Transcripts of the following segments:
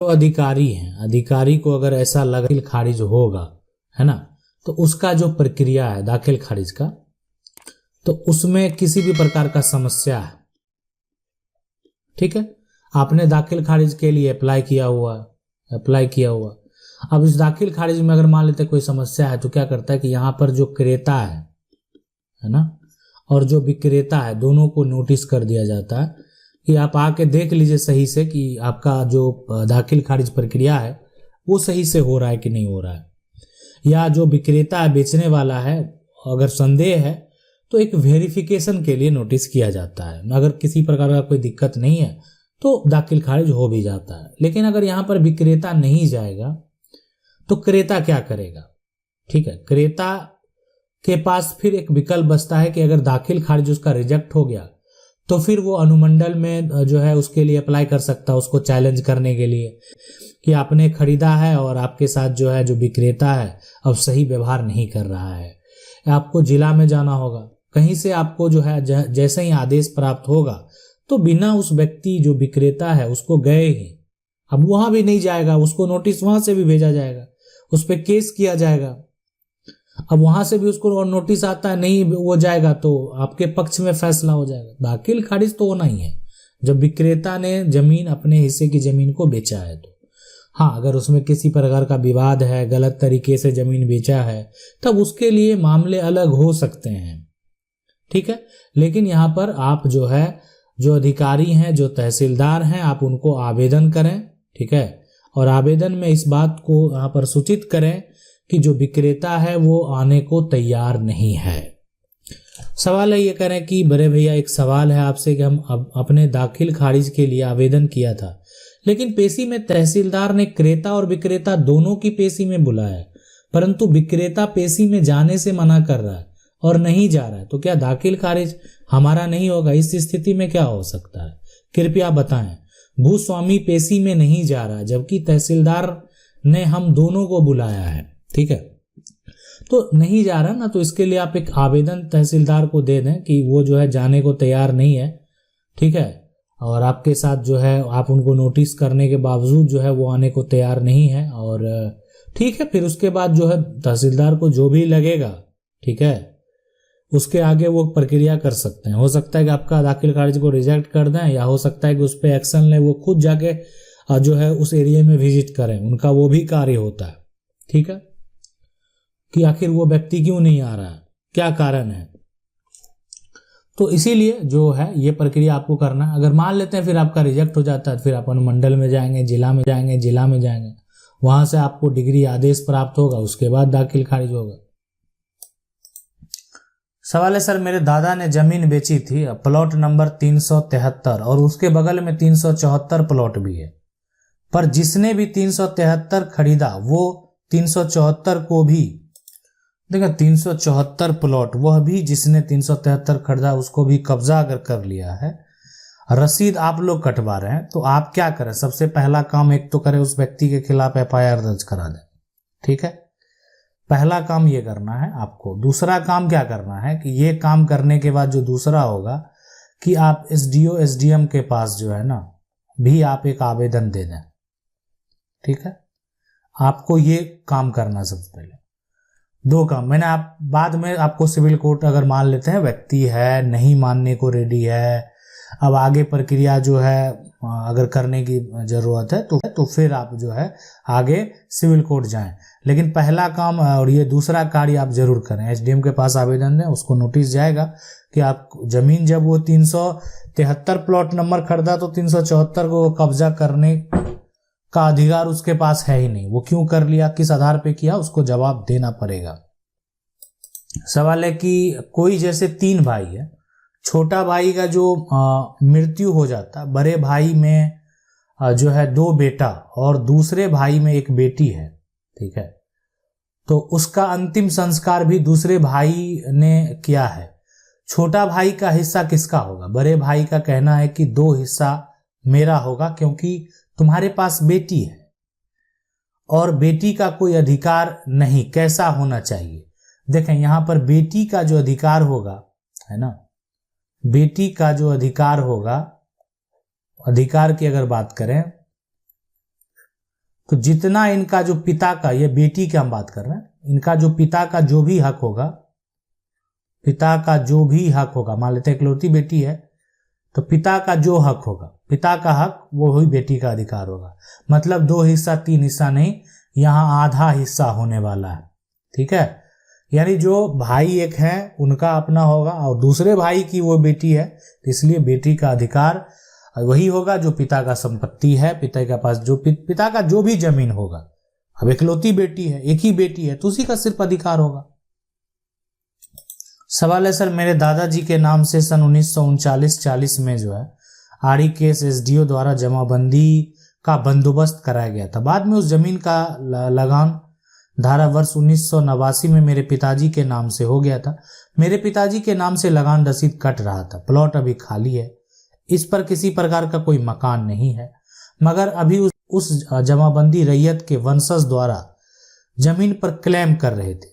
अधिकारी हैं, अधिकारी को अगर ऐसा लगा खारिज होगा, है ना, तो उसका जो प्रक्रिया है दाखिल खारिज का, तो उसमें किसी भी प्रकार का समस्या है, ठीक है, आपने दाखिल खारिज के लिए अप्लाई किया हुआ, अब इस दाखिल खारिज में अगर मान लेते कोई समस्या है तो क्या करता है कि यहाँ पर जो क्रेता है ना, और जो विक्रेता है, दोनों को नोटिस कर दिया जाता है कि आप आके देख लीजिए सही से कि आपका जो दाखिल खारिज प्रक्रिया है वो सही से हो रहा है कि नहीं हो रहा है। या जो विक्रेता है, बेचने वाला है, अगर संदेह है तो एक वेरिफिकेशन के लिए नोटिस किया जाता है। अगर किसी प्रकार का कोई दिक्कत नहीं है तो दाखिल खारिज हो भी जाता है। लेकिन अगर यहाँ पर विक्रेता नहीं जाएगा तो क्रेता क्या करेगा, ठीक है, क्रेता के पास फिर एक विकल्प बचता है कि अगर दाखिल खारिज उसका रिजेक्ट हो गया तो फिर वो अनुमंडल में जो है उसके लिए अप्लाई कर सकता है, उसको चैलेंज करने के लिए कि आपने खरीदा है और आपके साथ जो है जो विक्रेता है अब सही व्यवहार नहीं कर रहा है। आपको जिला में जाना होगा, कहीं से आपको जो है जैसे ही आदेश प्राप्त होगा तो बिना उस व्यक्ति जो विक्रेता है उसको गए ही, अब वहां भी नहीं जाएगा, उसको नोटिस वहां से भी भेजा जाएगा, उस पर केस किया जाएगा। अब वहां से भी उसको नोटिस आता है, नहीं वो जाएगा तो आपके पक्ष में फैसला हो जाएगा। दाखिल खारिज तो होना ही है जब विक्रेता ने जमीन, अपने हिस्से की जमीन को बेचा है तो। हाँ, अगर उसमें किसी प्रकार का विवाद है, गलत तरीके से जमीन बेचा है, तब उसके लिए मामले अलग हो सकते हैं, ठीक है। लेकिन यहाँ पर आप जो है, जो अधिकारी हैं, जो तहसीलदार हैं, आप उनको आवेदन करें, ठीक है, और आवेदन में इस बात को यहाँ पर सूचित करें कि जो विक्रेता है वो आने को तैयार नहीं है। सवाल है ये करें कि बड़े भैया एक सवाल है आपसे कि हम अपने दाखिल खारिज के लिए आवेदन किया था, लेकिन पेशी में तहसीलदार ने क्रेता और विक्रेता दोनों की पेशी में बुलाया है, परंतु विक्रेता पेशी में जाने से मना कर रहा है और नहीं जा रहा है, तो क्या दाखिल खारिज हमारा नहीं होगा? इस स्थिति में क्या हो सकता है, कृपया बताएं। भूस्वामी पेशी में नहीं जा रहा जबकि तहसीलदार ने हम दोनों को बुलाया है, ठीक है, तो नहीं जा रहा ना, तो इसके लिए आप एक आवेदन तहसीलदार को दे दें कि वो जो है जाने को तैयार नहीं है, ठीक है, और आपके साथ जो है आप उनको नोटिस करने के बावजूद जो है वो आने को तैयार नहीं है, और ठीक है, फिर उसके बाद जो है तहसीलदार को जो भी लगेगा, ठीक है, उसके आगे वो प्रक्रिया कर सकते हैं। हो सकता है कि आपका दाखिल खारिज को रिजेक्ट कर दें, या हो सकता है कि उस पर एक्शन ले, वो खुद जाके जो है उस एरिया में विजिट करें, उनका वो भी कार्य होता है, ठीक है, कि आखिर वो व्यक्ति क्यों नहीं आ रहा है, क्या कारण है। तो इसीलिए जो है ये प्रक्रिया आपको करना है। अगर मान लेते हैं फिर आपका रिजेक्ट हो जाता है, फिर आप अनुमंडल में जाएंगे, जिला में जाएंगे, वहां से आपको डिग्री आदेश प्राप्त होगा, उसके बाद दाखिल खारिज होगा। सवाल है सर, मेरे दादा ने जमीन बेची थी, प्लॉट नंबर 373 और उसके बगल में 374 प्लॉट भी है, पर जिसने भी 373 खरीदा वो 374 को भी, देखा 374 प्लॉट, वह भी जिसने 373 खरीदा उसको भी कब्जा अगर कर लिया है, रसीद आप लोग कटवा रहे हैं, तो आप क्या करें? सबसे पहला काम एक तो करें, उस व्यक्ति के खिलाफ FIR दर्ज करा दें, ठीक है, पहला काम ये करना है आपको। दूसरा काम क्या करना है कि ये काम करने के बाद जो दूसरा होगा कि आप SDO SDM के पास जो है ना भी आप एक आवेदन दे दें, ठीक है, आपको ये काम करना सबसे पहले। दो काम मैंने आप बाद में आपको सिविल कोर्ट अगर मान लेते हैं व्यक्ति है नहीं मानने को रेडी है, अब आगे प्रक्रिया जो है अगर करने की जरूरत है तो फिर आप जो है आगे सिविल कोर्ट जाएं, लेकिन पहला काम और ये दूसरा कार्य आप जरूर करें। SDM के पास आवेदन दें, उसको नोटिस जाएगा कि आप जमीन जब वो 373 प्लॉट नंबर खरीदा तो 374 को कब्जा करने का अधिकार उसके पास है ही नहीं, वो क्यों कर लिया, किस आधार पे किया, उसको जवाब देना पड़ेगा। सवाल है कि कोई जैसे 3 भाई है, छोटा भाई का जो मृत्यु हो जाता, बड़े भाई में जो है 2 बेटा और दूसरे भाई में 1 बेटी है, ठीक है, तो उसका अंतिम संस्कार भी दूसरे भाई ने किया है, छोटा भाई का हिस्सा किसका होगा? बड़े भाई का कहना है कि 2 हिस्सा मेरा होगा क्योंकि तुम्हारे पास बेटी है और बेटी का कोई अधिकार नहीं, कैसा होना चाहिए? देखें यहां पर बेटी का जो अधिकार होगा, है ना, बेटी का जो अधिकार होगा, अधिकार की अगर बात करें तो जितना इनका जो पिता का, ये बेटी की हम बात कर रहे हैं, इनका जो पिता का जो भी हक होगा, पिता का जो भी हक होगा, मान लेते हैं इकलौती बेटी है तो पिता का जो हक होगा, पिता का हक वो ही बेटी का अधिकार होगा। मतलब 2 हिस्सा 3 हिस्सा नहीं, यहाँ आधा हिस्सा होने वाला है। ठीक है, यानी जो भाई एक है उनका अपना होगा और दूसरे भाई की वो बेटी है, तो इसलिए बेटी का अधिकार वही होगा जो पिता का संपत्ति है, पिता के पास जो पिता का जो भी जमीन होगा। अब इकलौती बेटी है, एक ही बेटी है, तो उसी का सिर्फ अधिकार होगा। सवाल है सर, मेरे दादाजी के नाम से सन 1939-40 में जो है आड़ी केस एसडीओ द्वारा जमाबंदी का बंदोबस्त कराया गया था। बाद में उस जमीन का लगान धारा वर्ष 1989 में मेरे पिताजी के नाम से हो गया था। मेरे पिताजी के नाम से लगान रसीद कट रहा था। प्लॉट अभी खाली है, इस पर किसी प्रकार का कोई मकान नहीं है, मगर अभी उस जमाबंदी रैयत के वंशज द्वारा जमीन पर क्लेम कर रहे थे।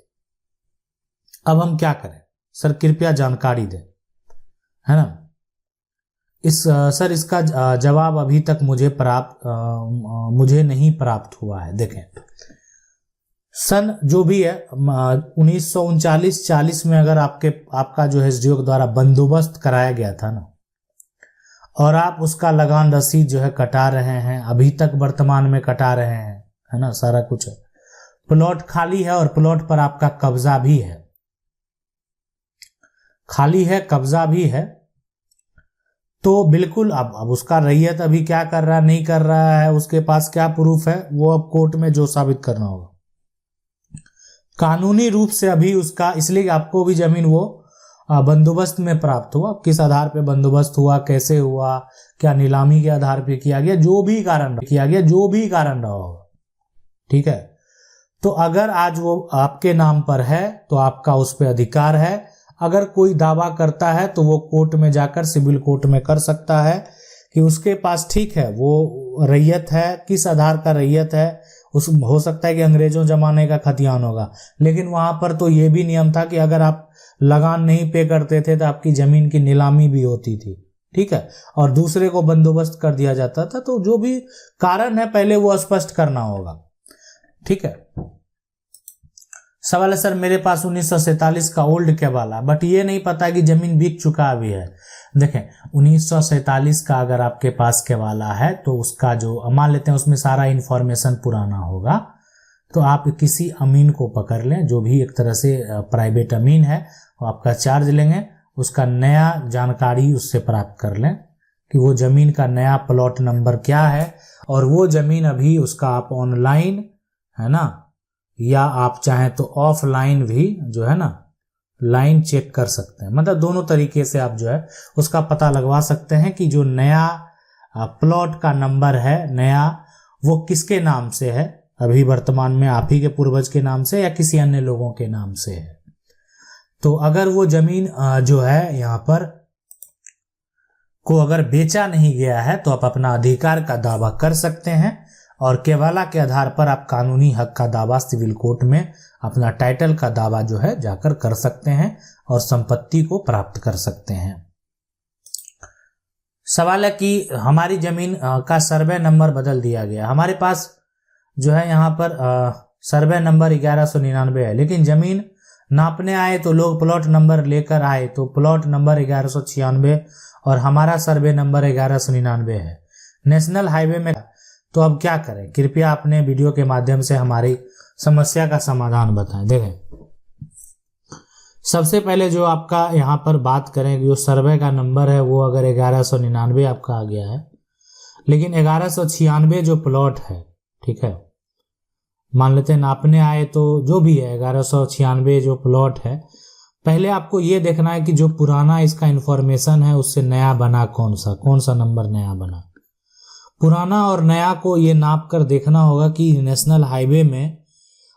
अब हम क्या करें सर, कृपया जानकारी दें, है ना। सर इसका जवाब अभी तक मुझे नहीं प्राप्त हुआ है। देखें, सन जो भी है 1939-40 में अगर आपका जो एसडीओ द्वारा बंदोबस्त कराया गया था ना, और आप उसका लगान रसीद जो है कटा रहे हैं, अभी तक वर्तमान में कटा रहे हैं, है ना, सारा कुछ है। प्लॉट खाली है और प्लॉट पर आपका कब्जा भी है, खाली है, कब्जा भी है, तो बिल्कुल अब उसका रैयत अभी क्या कर रहा है, नहीं कर रहा है, उसके पास क्या प्रूफ है, वो अब कोर्ट में जो साबित करना होगा। कानूनी रूप से अभी उसका, इसलिए आपको भी जमीन वो बंदोबस्त में प्राप्त हुआ। किस आधार पे बंदोबस्त हुआ, कैसे हुआ, क्या नीलामी के आधार पे किया गया, जो भी कारण रहा होगा। ठीक है, तो अगर आज वो आपके नाम पर है तो आपका उस पर अधिकार है। अगर कोई दावा करता है तो वो कोर्ट में जाकर सिविल कोर्ट में कर सकता है कि उसके पास, ठीक है, वो रैयत है, किस आधार का रैयत है, हो सकता है कि अंग्रेजों जमाने का खतियान होगा, लेकिन वहां पर तो ये भी नियम था कि अगर आप लगान नहीं पे करते थे तो आपकी जमीन की नीलामी भी होती थी। ठीक है, और दूसरे को बंदोबस्त कर दिया जाता था। तो जो भी कारण है पहले वो स्पष्ट करना होगा। ठीक है, सवाल है सर, मेरे पास 1947 का ओल्ड केवाला, बट ये नहीं पता कि जमीन बिक चुका भी है। देखें, 1947 का अगर आपके पास केवाला है तो उसका जो, मान लेते हैं उसमें सारा इंफॉर्मेशन पुराना होगा, तो आप किसी अमीन को पकड़ लें, जो भी एक तरह से प्राइवेट अमीन है, वो आपका चार्ज लेंगे, उसका नया जानकारी उससे प्राप्त कर लें कि वो जमीन का नया प्लॉट नंबर क्या है, और वो जमीन अभी उसका आप ऑनलाइन, है ना, या आप चाहें तो ऑफलाइन भी जो है ना लाइन चेक कर सकते हैं। मतलब दोनों तरीके से आप जो है उसका पता लगवा सकते हैं कि जो नया प्लॉट का नंबर है नया, वो किसके नाम से है, अभी वर्तमान में आप ही के पूर्वज के नाम से या किसी अन्य लोगों के नाम से है। तो अगर वो जमीन जो है यहाँ पर को अगर बेचा नहीं गया है तो आप अपना अधिकार का दावा कर सकते हैं, और केवाला के आधार पर आप कानूनी हक का दावा सिविल कोर्ट में अपना टाइटल का दावा जो है जाकर कर सकते हैं और संपत्ति को प्राप्त कर सकते हैं। सवाल है कि हमारी जमीन का सर्वे नंबर बदल दिया गया। हमारे पास जो है यहाँ पर सर्वे नंबर 1199 है, लेकिन जमीन नापने आए तो लोग प्लॉट नंबर लेकर आए तो प्लॉट नंबर 1196 और हमारा सर्वे नंबर 1199 है नेशनल हाईवे में। तो अब क्या करें, कृपया अपने वीडियो के माध्यम से हमारी समस्या का समाधान बताएं। देखें, सबसे पहले जो आपका यहाँ पर बात करें, जो सर्वे का नंबर है वो अगर 1199 आपका आ गया है, लेकिन 1196 जो प्लॉट है, ठीक है, मान लेते हैं नापने आए तो जो भी है 1196 जो प्लॉट है, पहले आपको ये देखना है कि जो पुराना इसका इंफॉर्मेशन है उससे नया बना कौन सा नंबर नया बना। पुराना और नया को ये नाप कर देखना होगा कि नेशनल हाईवे में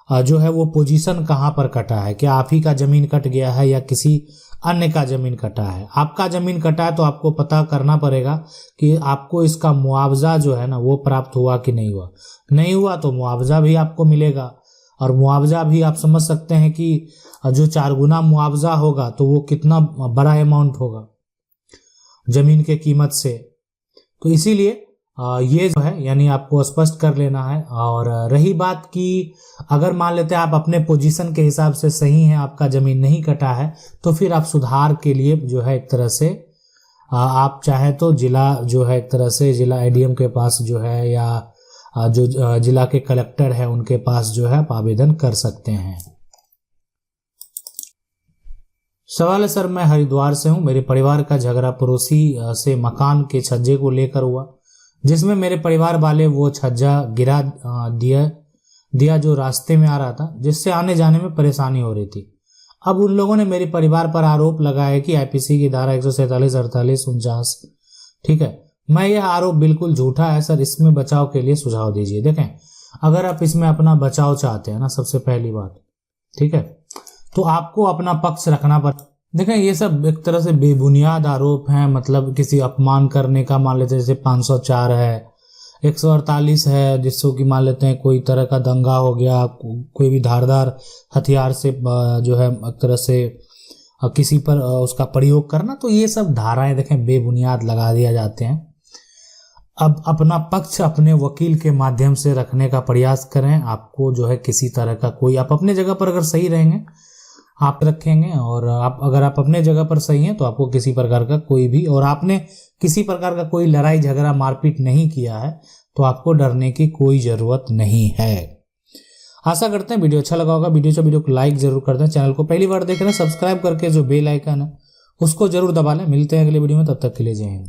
जो है वो पोजीशन कहाँ पर कटा है, क्या आप ही का जमीन कट गया है या किसी अन्य का जमीन कटा है। आपका जमीन कटा है तो आपको पता करना पड़ेगा कि आपको इसका मुआवजा जो है ना वो प्राप्त हुआ कि नहीं हुआ। नहीं हुआ तो मुआवजा भी आपको मिलेगा, और मुआवजा भी आप समझ सकते हैं कि जो 4 गुना मुआवजा होगा तो वो कितना बड़ा अमाउंट होगा जमीन के कीमत से। तो इसीलिए ये जो है यानी आपको स्पष्ट कर लेना है। और रही बात कि अगर मान लेते हैं आप अपने पोजीशन के हिसाब से सही हैं, आपका जमीन नहीं कटा है, तो फिर आप सुधार के लिए जो है एक तरह से आप चाहे तो जिला जो है एक तरह से जिला एडीएम के पास जो है या जो जिला के कलेक्टर है उनके पास जो है आप आवेदन कर सकते हैं। सवाल है सर, मैं हरिद्वार से हूं, मेरे परिवार का झगड़ा पड़ोसी से मकान के छज्जे को लेकर हुआ, जिसमें मेरे परिवार वाले वो छज्जा गिरा दिया जो रास्ते में आ रहा था, जिससे आने जाने में परेशानी हो रही थी। अब उन लोगों ने मेरे परिवार पर आरोप लगाया कि आईपीसी की धारा 147, 48, 49, ठीक है। मैं यह आरोप बिल्कुल झूठा है सर, इसमें बचाव के लिए सुझाव दीजिए। देखें, अगर आप इसमें अपना बचाव चाहते हैं ना, सबसे पहली बात, ठीक है, तो आपको अपना पक्ष रखना पड़ेगा। देखें, ये सब एक तरह से बेबुनियाद आरोप हैं, मतलब किसी अपमान करने का। मान लेते हैं जैसे 504 है, 148 है, जिससे कि मान लेते हैं कोई तरह का दंगा हो गया, कोई भी धारदार हथियार से जो है एक तरह से किसी पर उसका प्रयोग करना, तो ये सब धाराएं देखें बेबुनियाद लगा दिया जाते हैं। अब अपना पक्ष अपने वकील के माध्यम से रखने का प्रयास करें। आपको जो है किसी तरह का कोई, आप अपने जगह पर अगर सही रहेंगे आप रखेंगे, और आप अगर आप अपने जगह पर सही हैं तो आपको किसी प्रकार का कोई भी, और आपने किसी प्रकार का कोई लड़ाई झगड़ा मारपीट नहीं किया है, तो आपको डरने की कोई ज़रूरत नहीं है। आशा करते हैं वीडियो अच्छा लगा होगा। वीडियो को लाइक जरूर कर दें। चैनल को पहली बार देख रहे हैं, सब्सक्राइब करके जो बेल आइकन है उसको जरूर दबा लें। मिलते हैं अगले वीडियो में, तब तक के लिए जय हिंद।